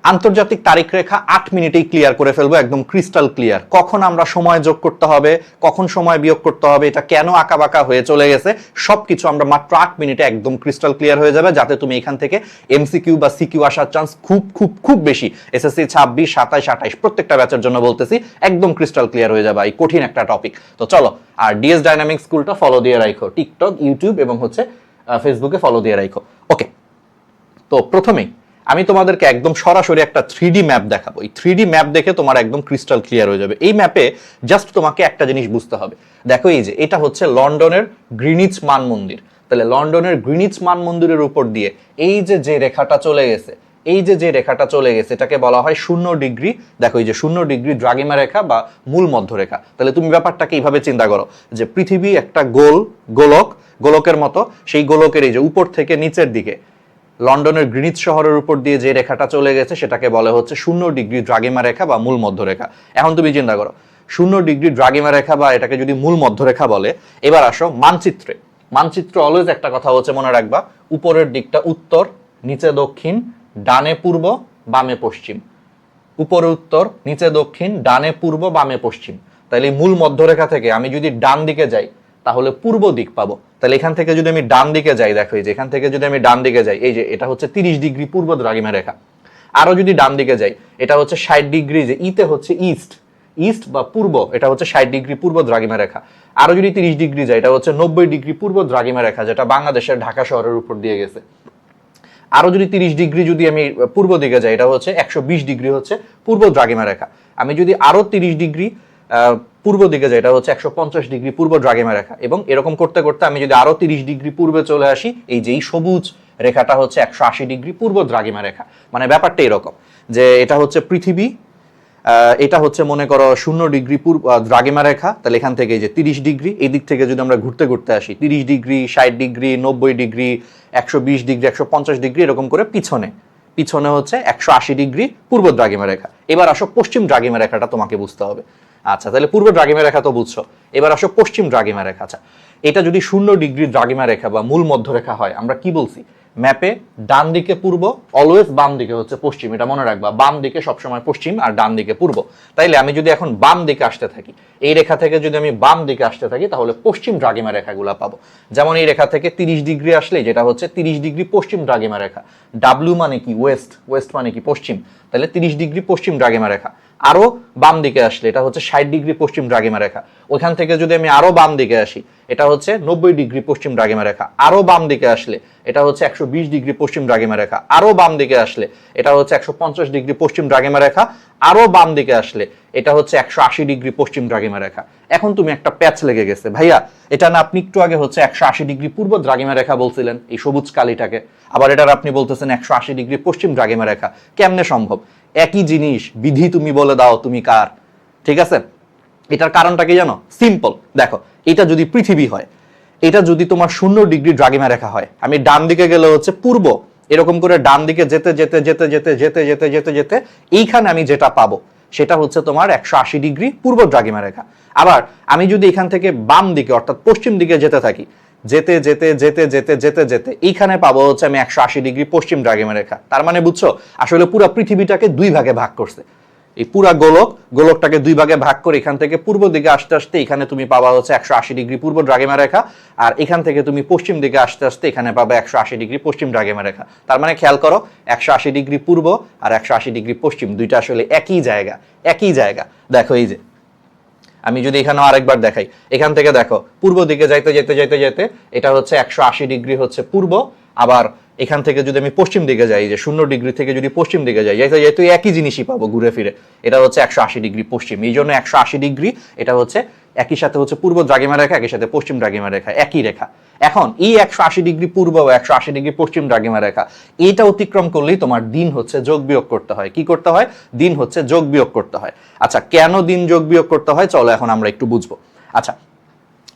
আন্তর্জাতিক তারিখ রেখা 8 মিনিটেই ক্লিয়ার করে ফেলবো, একদম ক্রিস্টাল ক্লিয়ার। কখন আমরা সময় যোগ করতে হবে, কখন সময় বিয়োগ করতে হবে, এটা কেন আঁকাবাঁকা হয়ে চলে গেছে, সবকিছু আমরা মাত্র 8 মিনিটে একদম ক্রিস্টাল ক্লিয়ার হয়ে যাবে, যাতে তুমি এখান থেকে এমসিকিউ বা সিকিউ আসার চান্স খুব খুব খুব বেশি। এসএসসি 26, 27, 28 প্রত্যেকটা ব্যাচের জন্য বলতেছি, একদম ক্রিস্টাল ক্লিয়ার হয়ে যাবে এই কঠিন একটা টপিক। তো চলো, আর ডিএস ডাইনামিক স্কুলটা ফলো দিয়ে রাখো, টিকটক, ইউটিউব এবং হচ্ছে ফেসবুকে ফলো দিয়ে রাখো। ওকে, তো প্রথমেই আমি তোমাদেরকে একদম সরাসরি একটা 3D ম্যাপ দেখাবো। এই 3D ম্যাপ দেখে তোমার একদম ক্রিস্টাল ক্লিয়ার হয়ে যাবে। এই ম্যাপে জাস্ট তোমাকে একটা জিনিস বুঝতে হবে। দেখো, এই যে এটা হচ্ছে লন্ডনের গ্রিনিচ মান মন্দির। তাহলে লন্ডনের গ্রিনিচ মান মন্দিরের উপর দিয়ে এই যে রেখাটা চলে গেছে, এই যে রেখাটা চলে গেছে, এটাকে বলা হয় 0 ডিগ্রি। দেখো, এই যে 0 ডিগ্রি দ্রাঘিমা রেখা বা মূল মধ্যরেখা। তাহলে তুমি ব্যাপারটাকে এইভাবে চিন্তা করো যে পৃথিবী একটা গোলকের মতো, সেই গোলকের এই যে উপর থেকে নিচের দিকে লন্ডনের গ্রিনিচ শহরের উপর দিয়ে যে রেখাটা চলে গেছে সেটাকে বলা হচ্ছে 0 ডিগ্রি দ্রাঘিমা রেখা বা মূল মধ্যরেখা। এখন তুমি চিন্তা করো, 0 ডিগ্রি দ্রাঘিমা রেখা বা এটাকে যদি মূল মধ্যরেখা বলে, এবার আসো মানচিত্রে। মানচিত্র অলওয়েজ একটা কথা হচ্ছে মনে রাখবা, উপরের দিকটা উত্তর, নিচে দক্ষিণ, ডানে পূর্ব, বামে পশ্চিম। উপরে উত্তর, নিচে দক্ষিণ, ডানে পূর্ব, বামে পশ্চিম। তাহলে এই মূল মধ্যরেখা থেকে আমি যদি ডান দিকে যাই তাহলে পূর্ব দিক পাবো। তাহলে এখান থেকে যদি আমি ডান দিকে যাই, দেখো এই যে এখান থেকে যদি আমি ডান দিকে যাই, এই যে এটা হচ্ছে 30 ডিগ্রি পূর্ব দ্রাঘিমা রেখা। আরো যদি ডান দিকে যাই, এটা হচ্ছে 60 ডিগ্রি, যে ইতে হচ্ছে ইস্ট বা পূর্ব, এটা হচ্ছে 60 ডিগ্রি পূর্ব দ্রাঘিমা রেখা। আরো যদি 30 ডিগ্রি যায়, এটা হচ্ছে 90 ডিগ্রি পূর্ব দ্রাঘিমা রেখা, যেটা বাংলাদেশের ঢাকা শহরের উপর দিয়ে গেছে। আরো যদি 30 ডিগ্রি যদি আমি পূর্ব দিকে যাই, এটা হচ্ছে 120 ডিগ্রি হচ্ছে পূর্ব দ্রাঘিমা রেখা। আমি যদি আরো 30 ডিগ্রি পূর্ব দিকে যাই, এটা হচ্ছে 150 ডিগ্রি পূর্ব দ্রাঘিমা রেখা। এবং এরকম করতে করতে আমি যদি আরো 30 ডিগ্রি পূর্বে চলে আসি, এই যে এই সবুজ রেখাটা হচ্ছে 180 ডিগ্রি পূর্ব দ্রাঘিমা রেখা। মানে ব্যাপারটা এরকম যে এটা হচ্ছে পৃথিবী, এটা হচ্ছে মনে করো 0 ডিগ্রি পূর্ব দ্রাঘিমা রেখা। তাহলে এখান থেকে এই যে 30 ডিগ্রি, এই দিক থেকে যদি আমরা ঘুরতে ঘুরতে আসি, 30 degree, 60 degree, 90 degree, 120 degree, 150 degree, এরকম করে পিছনে হচ্ছে 180 ডিগ্রি পূর্ব দ্রাঘিমা রেখা। এবার আসো পশ্চিম দ্রাঘিমা রেখাটা তোমাকে বুঝতে হবে। আচ্ছা, তাহলে পূর্ব দ্রাঘিমা রেখা তো বুঝছো, এবার আসো পশ্চিম দ্রাঘিমা রেখা। আচ্ছা, এটা যদি 0 ডিগ্রি দ্রাঘিমা রেখা বা মূল মধ্যরেখা হয়, আমরা কি বলছি ম্যাপে, ডান দিকে পূর্ব, অলওয়েজ বাম দিকে হচ্ছে পশ্চিম। এটা মনে রাখবা, বাম দিকে সবসময় পশ্চিম আর ডান দিকে পূর্ব। তাইলে আমি যদি এখন বাম দিকে আসতে থাকি, এই রেখা থেকে যদি আমি বাম দিকে আসতে থাকি, তাহলে পশ্চিম দ্রাঘিমা রেখাগুলো পাবো। যেমন এই রেখা থেকে 30 ডিগ্রি আসলে যেটা হচ্ছে 30 ডিগ্রি পশ্চিম দ্রাঘিমা রেখা। ডাব্লিউ মানে কি ওয়েস্ট মানে কি পশ্চিম, তাহলে 30 ডিগ্রি পশ্চিম দ্রাঘিমা রেখা। আরো বাম দিকে আসলে এটা হচ্ছে 60 ডিগ্রি পশ্চিম দ্রাঘিমা রেখা। ওইখান থেকে যদি আমি আরো বাম দিকে আসি, এটা হচ্ছে 90 ডিগ্রি পশ্চিম দ্রাঘিমা রেখা। আরো বাম দিকে আসলে এটা হচ্ছে 120 ডিগ্রি পশ্চিম দ্রাঘিমা রেখা। আরো বাম দিকে আসলে এটা হচ্ছে 150 ডিগ্রি পশ্চিম দ্রাঘিমা রেখা। আরো বাম দিকে আসলে এটা হচ্ছে 180 ডিগ্রি পশ্চিম দ্রাঘিমা রেখা। এখন তুমি একটা প্যাচ লেগে গেছে, ভাইয়া এটা না আপনি একটু আগে হচ্ছে 180 ডিগ্রি পূর্ব দ্রাঘিমা রেখা বলছিলেন, এই সবুজ কালিটাকে, আবার এটার আপনি বলতেছেন 180 ডিগ্রি পশ্চিম দ্রাঘিমা রেখা, কেমনে সম্ভব? একই জিনিস, বিধি তুমি বলে দাও তুমি কার। ঠিক আছে, এটার কারণটা কি জানো? সিম্পল। দেখো, এটা যদি পৃথিবী হয়, এটা যদি তোমার 0 ডিগ্রি দ্রাঘিমা রেখা হয়, আমি ডান দিকে গেলে হচ্ছে পূর্ব, এরকম করে ডান দিকে যেতে যেতে যেতে যেতে যেতে যেতে যেতে যেতে এইখানে আমি যেটা পাবো সেটা হচ্ছে তোমার 180 ডিগ্রি পূর্ব দ্রাঘিমা রেখা। আবার আমি যদি এখান থেকে বাম দিকে অর্থাৎ পশ্চিম দিকে যেতে থাকি, যেতে যেতে যেতে যেতে যেতে যেতে এইখানে পাবো হচ্ছে আমি 180 ডিগ্রি পশ্চিম দ্রাঘিমা রেখা। তার মানে বুঝছো, আসলে পুরো পৃথিবীটাকে দুই ভাগে ভাগ করছে। এই পুরা গোলকটাকে দুই ভাগে ভাগ করে এখান থেকে পূর্ব দিকে আসতে আসতে এখানে তুমি পাবা হচ্ছে 180 ডিগ্রি পূর্ব দ্রাঘিমা রেখা, আর এখান থেকে তুমি পশ্চিম দিকে আসতে আসতে এখানে পাবে 180 ডিগ্রি পশ্চিম দ্রাঘিমা রেখা। তার মানে খেয়াল করো, 180 ডিগ্রি পূর্ব আর 180 ডিগ্রি পশ্চিম দুইটা আসলে একই জায়গা। দেখো, এই যে আমি যদি এখানে আরেকবার দেখাই, এখান থেকে দেখো পূর্ব দিকে যাইতে যেতে যেতে যেতে এটা হচ্ছে 180 ডিগ্রি হচ্ছে পূর্ব। আবার এখান থেকে যদি আমি পশ্চিম দিকে যাই, যে 0 ডিগ্রি থেকে যদি পশ্চিম দিকে যাই, যেহেতু একই জিনিসই পাবো ঘুরে ফিরে, এটা হচ্ছে 180 ডিগ্রি পশ্চিম। এই জন্য 180 ডিগ্রি এটা হচ্ছে একই সাথে হচ্ছে পূর্ব দ্রাঘিমা রেখা, একই সাথে পশ্চিম দ্রাঘিমা রেখা, একই রেখা। এখন এই 180 ডিগ্রি পূর্ব বা 180 ডিগ্রি পশ্চিম দ্রাঘিমা রেখা, এটা অতিক্রম করলেই তোমার দিন হচ্ছে যোগ বিয়োগ করতে হয়। কি করতে হয়? দিন হচ্ছে যোগ বিয়োগ করতে হয়। আচ্ছা, কেন দিন যোগ বিয়োগ করতে হয় চলো এখন আমরা একটু বুঝবো। আচ্ছা,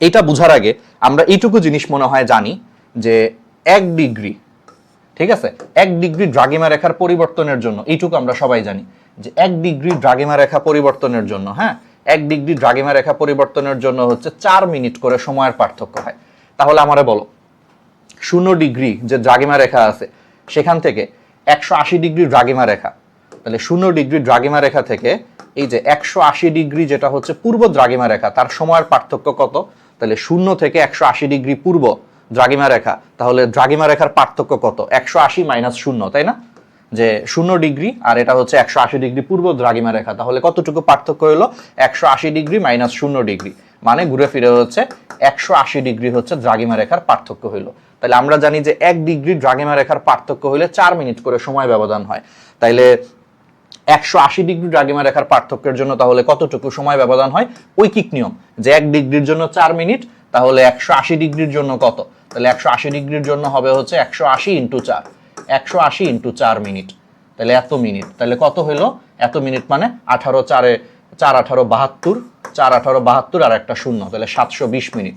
এটা বুঝার আগে আমরা এইটুকু জিনিস মনে হয় জানি যে 1 ডিগ্রি, ঠিক আছে, 1 ডিগ্রি দ্রাঘিমা রেখার পরিবর্তনের জন্য, এইটুকু আমরা সবাই জানি যে 1 ডিগ্রি দ্রাঘিমা রেখা পরিবর্তনের জন্য, হ্যাঁ, 1 ডিগ্রি দ্রাঘিমা রেখা পরিবর্তনের জন্য হচ্ছে 4 মিনিট করে সময়ের পার্থক্য হয়। তাহলে আমারে বলো, 0 ডিগ্রি যে দ্রাঘিমা রেখা আছে সেখান থেকে 180 ডিগ্রি দ্রাঘিমা রেখা, তাহলে 0 ডিগ্রি দ্রাঘিমা রেখা থেকে এই যে 180 ডিগ্রি যেটা হচ্ছে পূর্ব দ্রাঘিমা রেখা, তার সময়ের পার্থক্য কত? তাহলে 0 থেকে 180 ডিগ্রি পূর্ব দ্রাঘিমা রেখা, তাহলে দ্রাঘিমা রেখার পার্থক্য কত? 180 মাইনাস 0, তাই না? যে 0 ডিগ্রি আর এটা হচ্ছে 180 ডিগ্রি পূর্ব দ্রাঘিমা রেখা, তাহলে কতটুকু পার্থক্য হলো? 180 ডিগ্রি মাইনাস 0 ডিগ্রি, মানে ঘুরে ফিরে হচ্ছে 180 ডিগ্রি হচ্ছে দ্রাঘিমা রেখার পার্থক্য হইলো। তাহলে আমরা জানি যে 1 ডিগ্রি দ্রাঘিমা রেখার পার্থক্য হলে 4 মিনিট করে সময় ব্যবধান হয়। তাইলে 180 ডিগ্রি দ্রাঘিমা রেখার পার্থক্যের জন্য তাহলে কতটুকু সময় ব্যবধান হয়? ঐকিক নিয়ম যে 1 ডিগ্রির জন্য 4 মিনিট, তাহলে 180 ডিগ্রির জন্য কত? তাহলে 180 ডিগ্রির জন্য হবে হচ্ছে 180 ইন্টু 4, 180 ইন্টু 4 মিনিট, তাহলে এত মিনিট। তাহলে কত হইলো? এত মিনিট মানে 18 4 4 18 72, 4 18 72 আর একটা 0, তাহলে 720 মিনিট।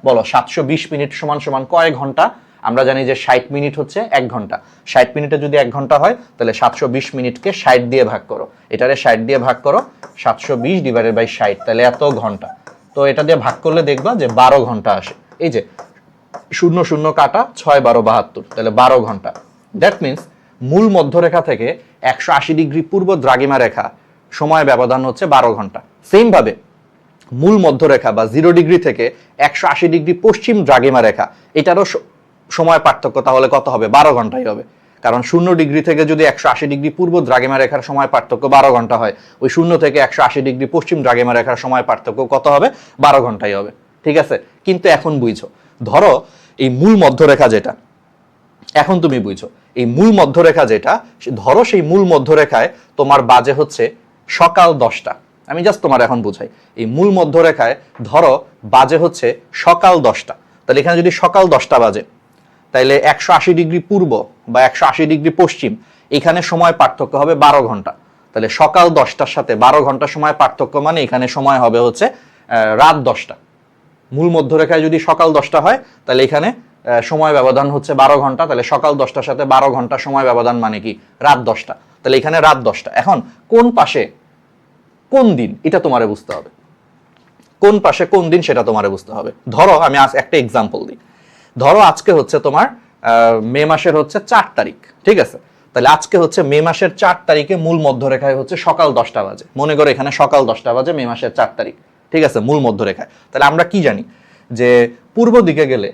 বলো 720 মিনিট সমান সমান কয় ঘন্টা? আমরা জানি যে 60 মিনিট হচ্ছে 1 ঘন্টা। 60 মিনিটে যদি 1 ঘন্টা হয় তাহলে 720 মিনিটকে 60 দিয়ে ভাগ করো, এটারে 60 দিয়ে ভাগ করো, 720 ডিভাইডেড বাই 60, তাহলে এত ঘন্টা। তো এটা দিয়ে ভাগ করলে দেখবা যে 12 ঘন্টা আসে। এই যে 0 0 কাটা, 6 12 72, তাহলে 12 ঘন্টা। দ্যাট মিনস মূল মধ্যরেখা থেকে 180 ডিগ্রি পূর্ব দ্রাঘিমা রেখা সময় ব্যবধান হচ্ছে 12 ঘন্টা। সেম ভাবে মূল মধ্যরেখা বা 0 ডিগ্রি থেকে 180 ডিগ্রি পশ্চিম দ্রাঘিমা রেখা, এটারও সময় পার্থক্য তাহলে কত হবে? 12 ঘন্টাই হবে। কারণ 0 ডিগ্রি থেকে যদি 180 ডিগ্রি পূর্ব দ্রাঘিমা রেখার সময় পার্থক্য 12 ঘন্টা হয়, ওই 0 থেকে 180 ডিগ্রি পশ্চিম দ্রাঘিমা রেখার সময় পার্থক্য কত হবে? 12 ঘন্টাই হবে। ঠিক আছে, কিন্তু এখন বুঝছো, ধরো এই মূল মধ্যরেখা যেটা, এখন তুমি বুঝছো এই মূল মধ্যরেখা যেটা, ধরো সেই মূল মধ্যরেখায় তোমার বাজে হচ্ছে সকাল 10টা। আমি জাস্ট তোমার এখন বুঝাই, এই মূল মধ্যরেখায় ধরো বাজে হচ্ছে সকাল 10টা। তাহলে এখানে যদি সকাল 10টা বাজে, তাইলে 180 ডিগ্রি পূর্ব বা 180 ডিগ্রি পশ্চিম, এখানে সময় পার্থক্য হবে 12 ঘন্টা। তাহলে সকাল 10টার সাথে 12 ঘন্টা সময় পার্থক্য, মানে এখানে সময় হবে হচ্ছে রাত 10টা। মূল মধ্যরেখায় যদি সকাল 10টা হয় তাহলে এখানে সময় ব্যবধান হচ্ছে 12 ঘন্টা। তাহলে সকাল 10টার সাথে 12 ঘন্টা সময় ব্যবধান মানে কি? রাত 10টা। তাহলে এখানে রাত 10টা। এখন কোন পাশে কোন দিন এটা তোমারে বুঝতে হবে, কোন পাশে কোন দিন সেটা তোমারে বুঝতে হবে। ধরো আমি আজ একটা এক্সাম্পল দিই। ধরো আজকে হচ্ছে তোমার মে মাসের হচ্ছে 4 তারিখ, ঠিক আছে? তাহলে আজকে হচ্ছে মে মাসের 4 তারিখে মূল মধ্যরেখায় হচ্ছে সকাল 10টা বাজে। মনে করো এখানে সকাল 10টা বাজে মে মাসের 4 তারিখ, ঠিক আছে, মূল মধ্যরেখায়। তাহলে আমরা কি জানি যে পূর্ব দিকে গেলে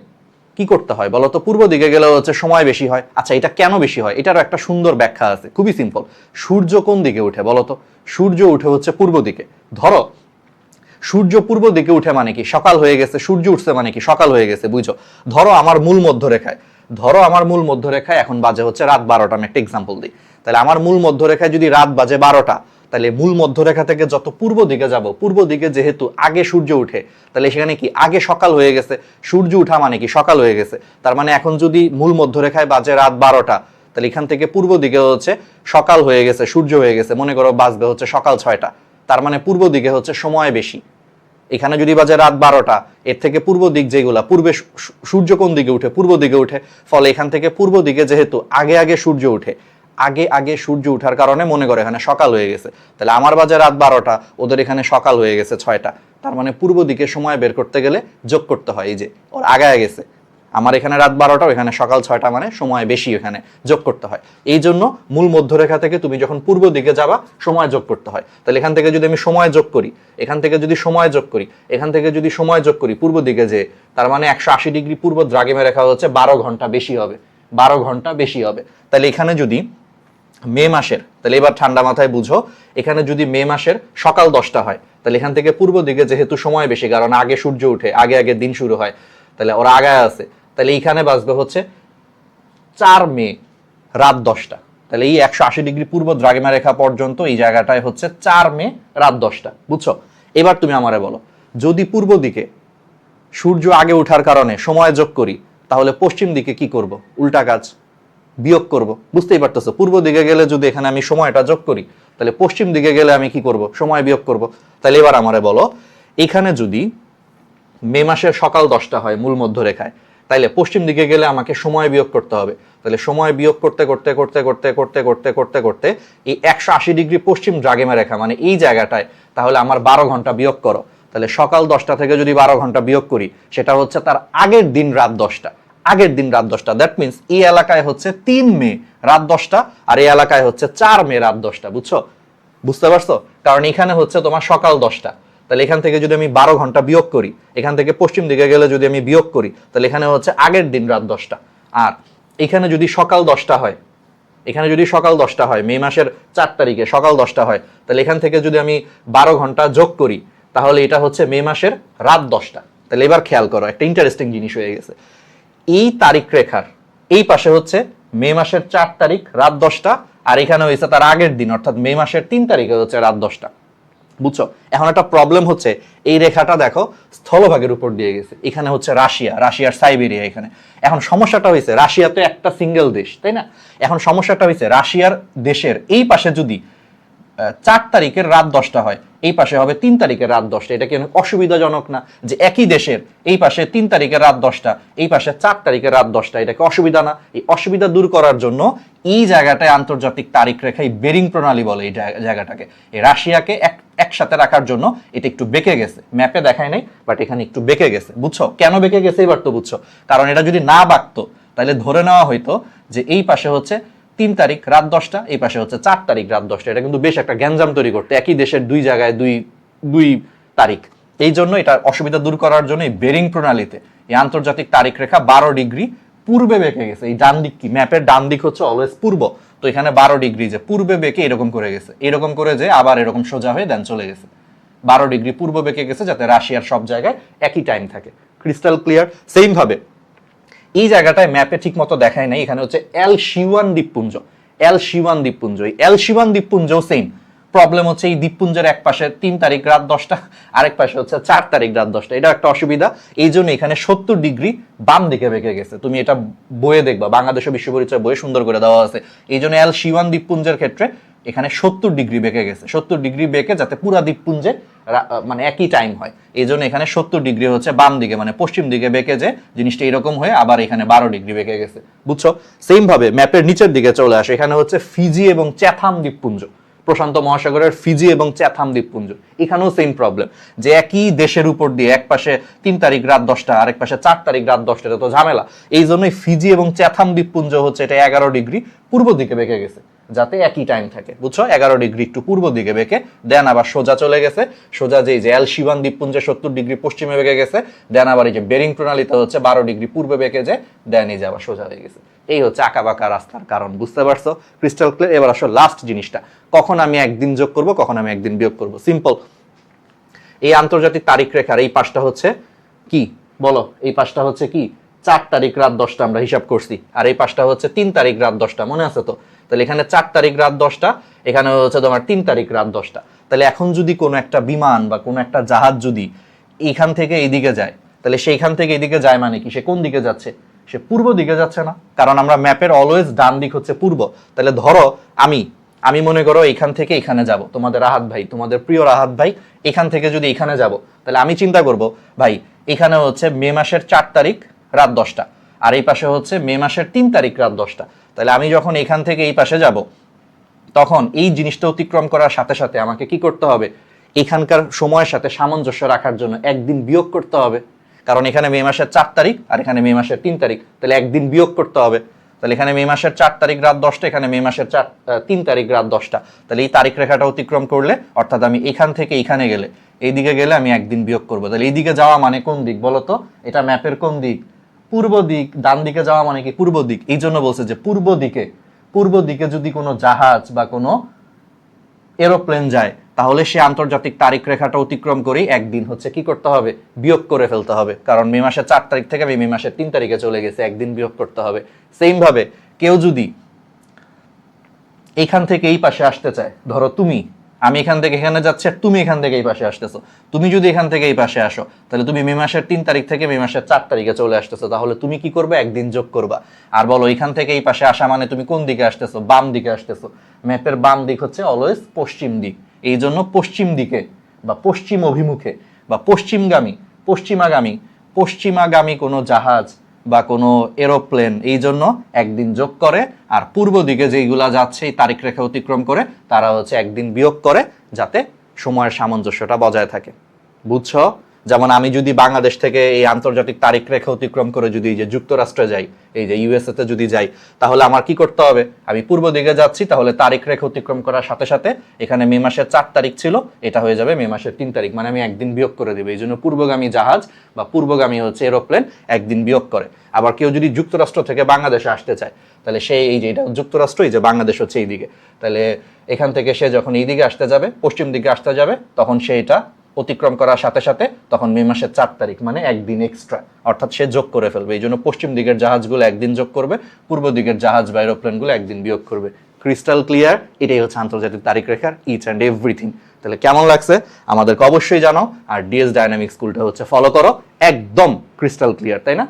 কি করতে হয় বলো তো? পূর্ব দিকে গেলে হচ্ছে সময় বেশি হয়। আচ্ছা, এটা কেন বেশি হয়? এটারও একটা সুন্দর ব্যাখ্যা আছে, খুবই সিম্পল। সূর্য কোন দিকে উঠে বলো তো? সূর্য উঠে হচ্ছে পূর্ব দিকে। ধরো সূর্য পূর্ব দিকে উঠে মানে কি? সকাল হয়ে গেছে। সূর্য উঠছে মানে কি? সকাল হয়ে গেছে, বুঝছো? ধরো আমার মূল মধ্যরেখায় এখন বাজে হচ্ছে রাত 12টা। আমি একটা এক্সাম্পল দিই। তাহলে আমার মূল মধ্যরেখায় যদি রাত বাজে 12টা, তাহলে মূল মধ্যরেখা থেকে যত পূর্ব দিকে যাব, পূর্ব দিকে যেহেতু আগে সূর্য উঠে, তাহলে সেখানে কি আগে সকাল হয়ে গেছে। সূর্য উঠা মানে কি? সকাল হয়ে গেছে। তার মানে এখন যদি মূল মধ্যরেখায় বাজে রাত 12টা, তাহলে এখান থেকে পূর্ব দিকে হচ্ছে সকাল হয়ে গেছে, সূর্য হয়ে গেছে। মনে করো বাজবে হচ্ছে সকাল 6টা, তার মানে পূর্ব দিকে হচ্ছে সময় বেশি। এখানে যদি বাজে রাত 12টা, এর থেকে পূর্ব দিক যেগুলা, পূর্বে সূর্য কোন দিকে উঠে? পূর্ব দিকে উঠে। ফলে এখান থেকে পূর্ব দিকে যেহেতু আগে আগে সূর্য উঠে, আগে আগে সূর্য উঠার কারণে মনে করো এখানে সকাল হয়ে গেছে। তাহলে আমার বাজে রাত 12টা, ওদের এখানে সকাল হয়ে গেছে 6টা। তার মানে পূর্ব দিকে সময় বের করতে গেলে যোগ করতে হয়, এই যে ওর আগায় গেছে। আমার এখানে রাত 12টা, এখানে সকাল 6টা, মানে সময় বেশি, এখানে যোগ করতে হয়। এই জন্য মূল মধ্যরেখা থেকে তুমি যখন পূর্ব দিকে যাবা, সময় যোগ করতে হয়। তাহলে এখান থেকে যদি আমি সময় যোগ করি, এখান থেকে যদি সময় যোগ করি, এখান থেকে যদি সময় যোগ করি পূর্ব দিকে যে, তার মানে 180 ডিগ্রি পূর্ব দ্রাঘিমা রেখা হচ্ছে 12 ঘন্টা বেশি হবে, 12 ঘন্টা বেশি হবে। তাহলে এখানে যদি মে মাসের, তাহলে এবার ঠান্ডা মাথায় বুঝো, এখানে যদি মে মাসের সকাল 10টা হয়, তাহলে এখান থেকে পূর্ব দিকে যেহেতু সময় বেশি, কারণ আগে সূর্য উঠে, আগে আগে দিন শুরু হয়, তাহলে ওরা আগায় আছে। তাহলে এইখানে বাজবে হচ্ছে 4 মে রাত 10টা। তাহলে এই 180 ডিগ্রি পূর্ব দ্রাঘিমা রেখা পর্যন্ত এই জায়গাটায় হচ্ছে 4 মে রাত 10টা, বুঝছো? এবার তুমি আমারে বলো, যদি পূর্ব দিকে সূর্য আগে ওঠার কারণে সময় যোগ করি, তাহলে পশ্চিম দিকে কি করব? উল্টা কাজ, বিয়োগ করব। বুঝতেই পারতেছো, পূর্ব দিকে গেলে যদি এখানে আমি সময়টা যোগ করি, তাহলে পশ্চিম দিকে গেলে আমি কি করব? সময় বিয়োগ করব। তাহলে এবার আমারে বলো, এখানে যদি মে মাসের সকাল 10টা হয় মূল মধ্যরেখায়, তাইলে পশ্চিম দিকে গেলে আমাকে সময় বিয়োগ করতে হবে। তাহলে সময় বিয়োগ করতে করতে করতে করতে করতে করতে করতে করতে এই 180 ডিগ্রি পশ্চিম দ্রাঘিমা রেখা, মানে এই জায়গাটায়, তাহলে আমার 12 ঘন্টা বিয়োগ করো। তাহলে সকাল 10টা থেকে যদি 12 ঘন্টা বিয়োগ করি, সেটা হচ্ছে তার আগের দিন রাত 10টা। আগের দিন রাত 10টা। দ্যাট মিনস এই এলাকায় হচ্ছে 3 মে রাত 10টা, আর এই এলাকায় হচ্ছে 4 মে রাত 10টা। বুঝছো? বুঝতে পারছো? কারণ এখানে হচ্ছে তোমার সকাল 10টা, তাহলে এখান থেকে যদি আমি 12 ঘন্টা বিয়োগ করি, এখান থেকে পশ্চিম দিকে গেলে যদি আমি বিয়োগ করি, তাহলে এখানে হচ্ছে আগের দিন রাত 10টা। আর এখানে যদি সকাল 10টা হয়, এখানে যদি সকাল 10টা হয়, মে মাসের 4 তারিখে সকাল 10টা হয়, তাহলে এখান থেকে যদি আমি 12 ঘন্টা যোগ করি, তাহলে এটা হচ্ছে মে মাসের রাত 10টা। তাহলে এবার খেয়াল করো, একটা ইন্টারেস্টিং জিনিস হয়ে গেছে। এই তারিখ রেখার এই পাশে হচ্ছে মে মাসের 4 তারিখ রাত 10টা, আর এখানে হয়েছে তার আগের দিন অর্থাৎ মে মাসের 3 তারিখে হচ্ছে রাত 10টা। বুঝছো? এখন একটা প্রবলেম হচ্ছে, এই রেখাটা দেখো স্থলভাগের উপর দিয়ে গেছে, এখানে হচ্ছে রাশিয়া, রাশিয়ার সাইবেরিয়া এখানে। এখন সমস্যাটা হয়েছে, রাশিয়া তো একটা সিঙ্গেল দেশ, তাই না? এখন সমস্যাটা হয়েছে, রাশিয়ার দেশের এই পাশে যদি 4 তারিখের রাত 10টা হয়, এই পাশে হবে 3 তারিখের রাত 10টা। এটা কি অনেক অসুবিধাজনক না? যে একই দেশের এই পাশে 3 তারিখের রাত 10টা, এই পাশে 4 তারিখের রাত 10টা, এটা কি অসুবিধা না? এই অসুবিধা দূর করার জন্য এই জায়গাটায় আন্তর্জাতিক তারিখ রেখা, এই বেরিং প্রণালী বলে এই জায়গাটাকে, এই রাশিয়াকে একসাথে রাখার জন্য এটা একটু বেঁকে গেছে। ম্যাপে দেখায় নাই, বাট এখানে একটু বেঁকে গেছে। বুঝছো কেন বেঁকে গেছে? এবার তো বুঝছো। কারণ এটা যদি না বাঁকতো, তাহলে ধরে নেওয়া হইতো যে এই পাশে হচ্ছে 3 তারিখ রাত 10টা, এই পাশে হচ্ছে 4 তারিখ রাত 10টা। এটা কিন্তু বেশ একটা গ্যাঞ্জাম তৈরি করতে, একই দেশের দুই জায়গায় দুই তারিখ। এই জন্য এটা অসুবিধা দূর করার জন্য এই বেরিং প্রণালীতে এই আন্তর্জাতিক তারিখ রেখা 12 ডিগ্রি পূর্বে বেঁকে গেছে। এই ডান দিক কি, ম্যাপের ডান দিক হচ্ছে অলওয়েজ পূর্ব, তো এখানে 12 ডিগ্রি যে পূর্বে বেঁকে এরকম করে গেছে, এরকম করে যে আবার এরকম সোজা হয়ে দেন চলে গেছে। 12 ডিগ্রি পূর্ব বেঁকে গেছে যাতে রাশিয়ার সব জায়গায় একই টাইম থাকে। Crystal clear? সেম ভাবে এই জায়গাটায় ম্যাপে ঠিক মতো দেখায় নাই, এখানে হচ্ছে এল শিওয়ান দ্বীপপুঞ্জ, এল শিওয়ান দ্বীপপুঞ্জ। এই এল শিওয়ান দ্বীপপুঞ্জও সেম প্রবলেম হচ্ছে, এই দ্বীপপুঞ্জের এক পাশে 3 তারিখ রাত 10টা, আরেক পাশে হচ্ছে 4 তারিখ রাত 10টা। এটা একটা অসুবিধা, এই জন্য এখানে 70 ডিগ্রি বাম দিকে বেঁকে গেছে। তুমি এটা বইয়ে দেখবা, বাংলাদেশ বিশ্ব পরিচয় বইয়ে সুন্দর করে দেওয়া আছে। এই জন্য এল শিওয়ান দ্বীপপুঞ্জের ক্ষেত্রে এখানে 70 ডিগ্রি বেঁকে গেছে, 70 ডিগ্রি বেঁকে যাতে পুরা দ্বীপপুঞ্জে মানে একই টাইম হয়, এই জন্য এখানে 70 ডিগ্রি হচ্ছে বাম দিকে মানে পশ্চিম দিকে বেঁকে যে জিনিসটা এরকম হয়ে আবার এখানে 12 ডিগ্রি বেঁকে গেছে। বুঝছো? সেম ভাবে ম্যাপের নিচের দিকে চলে আসে, এখানে হচ্ছে ফিজি এবং চ্যাথাম দ্বীপপুঞ্জ, প্রশান্ত মহাসাগরের ফিজি এবং চ্যাথাম দ্বীপপুঞ্জ। এখানেও সেম প্রবলেম, যে একই দেশের উপর দিয়ে এক পাশে 3 তারিখ রাত 10টা, আরেক পাশে 4 তারিখ রাত 10টা, এটা তো ঝামেলা। এই জন্যই ফিজি এবং চ্যাথাম দ্বীপপুঞ্জ হচ্ছে এটা 11 ডিগ্রি পূর্ব দিকে বেঁকে গেছে যাতে একই টাইম থাকে। বুঝছো? 11 ডিগ্রি একটু পূর্ব দিকে বেঁকে দেন আবার সোজা চলে গেছে, সোজা যে এল শিওয়ান দ্বীপপুঞ্জে 70 ডিগ্রি পশ্চিমে বেঁকে গেছে, দেন আবার এই যে বেরিং প্রণালীতে হচ্ছে 12 ডিগ্রি পূর্বে বেঁকে যে দেন এই যে আবার সোজা হয়ে গেছে। এই হচ্ছে আঁকাবাঁকা রাস্তার কারণ। বুঝতে পারছো? Crystal clear? এবার আসলে লাস্ট জিনিসটা, কখন আমি একদিন যোগ করব, কখন আমি একদিন বিয়োগ করব। সিম্পল, এই আন্তর্জাতিক তারিখ রেখার এই পাশটা হচ্ছে কি বলো? এই পাশটা হচ্ছে কি 4 তারিখ রাত 10টা আমরা হিসাব করছি, আর এই পাশটা হচ্ছে 3 তারিখ রাত 10টা, মনে আছে তো? তাহলে এখানে 4 তারিখ রাত 10টা, এখানে হচ্ছে তোমার 3 তারিখ রাত 10টা। তাহলে এখন যদি কোনো একটা বিমান বা কোনো একটা জাহাজ যদি এইখান থেকে এইদিকে যায়, তাহলে সেইখান থেকে এইদিকে যায় মানে কি, সে কোন দিকে যাচ্ছে? সে পূর্ব দিকে যাচ্ছে না? কারণ আমরা ম্যাপের অলওয়েজ ডান দিক হচ্ছে পূর্ব। তাহলে ধরো আমি মনে করো এখান থেকে এখানে যাব, তোমাদের রাহাত ভাই, তোমাদের প্রিয় রাহাত ভাই এখান থেকে যদি এখানে যাব, তাহলে আমি চিন্তা করব ভাই এখানে হচ্ছে মে মাসের 4 তারিখ রাত 10টা, আর এই পাশে হচ্ছে মে মাসের 3 তারিখ রাত 10টা। তাহলে আমি যখন এখান থেকে এই পাশে যাব, তখন এই জিনিসটা অতিক্রম করার সাথে সাথে আমাকে কি করতে হবে? এখানকার সময়ের সাথে সামঞ্জস্য রাখার জন্য একদিন বিয়োগ করতে হবে। কারণ এখানে মে মাসের 4 তারিখ আর এখানে মে মাসের 3 তারিখ, তাহলে একদিন বিয়োগ করতে হবে। তাহলে এখানে মে মাসের 4 তারিখ রাত 10টা, এখানে মে মাসের 3 তারিখ রাত 10টা। তাহলে এই তারিখ রেখাটা অতিক্রম করলে, অর্থাৎ আমি এখান থেকে এখানে গেলে, এইদিকে গেলে আমি একদিন বিয়োগ করবো। তাহলে এইদিকে যাওয়া মানে কোন দিক বলো তো? এটা ম্যাপের কোন দিক? পূর্ব দিক। ডান দিকে যাওয়া মানে কি? পূর্ব দিক। এই জন্য বলছে যে পূর্ব দিকে যদি কোনো জাহাজ বা কোনো এরোপ্লেন যায়, তাহলে সে আন্তর্জাতিক তারিখ রেখাটা অতিক্রম করেই একদিন হচ্ছে কি করতে হবে? বিয়োগ করে ফেলতে হবে। কারণ মে মাসের 4 তারিখ থেকে আমি মে মাসের 3 তারিখে চলে গেছে, একদিন বিয়োগ করতে হবে। সেম ভাবে কেউ যদি এখান থেকে এই পাশে আসতে চায়, ধরো আমি এখান থেকে এখানে যাচ্ছি আর তুমি এখান থেকে এই পাশে আসতেছো, তুমি যদি এখান থেকে এই পাশে আসো, তাহলে তুমি মে মাসের 3 তারিখ থেকে মে মাসের 4 তারিখে চলে আসতেছো, তাহলে তুমি কি করবে? একদিন যোগ করবা। আর বলো এখান থেকে এই পাশে আসা মানে তুমি কোন দিকে আসতেছো? বাম দিকে আসতেছো। ম্যাপের বাম দিক হচ্ছে অলওয়েজ পশ্চিম দিক, এই জন্য পশ্চিম দিকে বা পশ্চিম অভিমুখে বা পশ্চিমাগামী কোনো জাহাজ বা কোনো এরোপ্লেন এই জন্য একদিন যোগ করে, আর পূর্ব দিকে যেইগুলা যাচ্ছে এই তারিখ রেখা অতিক্রম করে তারা হচ্ছে একদিন বিয়োগ করে, যাতে সময়ের সামঞ্জস্যটা বজায় থাকে। বুঝছো? যেমন আমি যদি বাংলাদেশ থেকে এই আন্তর্জাতিক তারিখ রেখা অতিক্রম করে যদি এই যে যুক্তরাষ্ট্রে যাই, এই যে ইউএসএ তে যদি যাই, তাহলে আমার কি করতে হবে? আমি পূর্ব দিকে যাচ্ছি, তাহলে তারিখ রেখা অতিক্রম করার সাথে সাথে এখানে মে মাসের 4 তারিখ ছিল, এটা হয়ে যাবে মে মাসের 3 তারিখ, মানে আমি একদিন বিয়োগ করে দেবো। এই জন্য পূর্বগামী জাহাজ বা পূর্বগামী হচ্ছে এরোপ্লেন একদিন বিয়োগ করে। আবার কেউ যদি যুক্তরাষ্ট্র থেকে বাংলাদেশে আসতে চায়, তাহলে সেই এই যে এটা যুক্তরাষ্ট্র, এই যে বাংলাদেশ হচ্ছে এইদিকে, তাহলে এখান থেকে সে যখন এই দিকে আসতে যাবে, পশ্চিম দিকে আসতে যাবে, তখন সে এটা অতিক্রম করার সাথে সাথে তখন মে মাসের 4 তারিখ, মানে একদিন এক্সট্রা, অর্থাৎ সে যোগ করে ফেলবে। এই জন্য পশ্চিম দিকের জাহাজগুলো একদিন যোগ করবে, পূর্ব দিকের জাহাজ বা এরোপ্লেনগুলো একদিন বিয়োগ করবে। ক্রিস্টাল ক্লিয়ার, এটাই হচ্ছে আন্তর্জাতিক তারিখ রেখার ইচ অ্যান্ড এভরিথিং। তাহলে কেমন লাগছে আমাদেরকে অবশ্যই জানাও, আর ডিএস ডায়নামিক স্কুলটা হচ্ছে ফলো করো, একদম ক্রিস্টাল ক্লিয়ার, তাই না?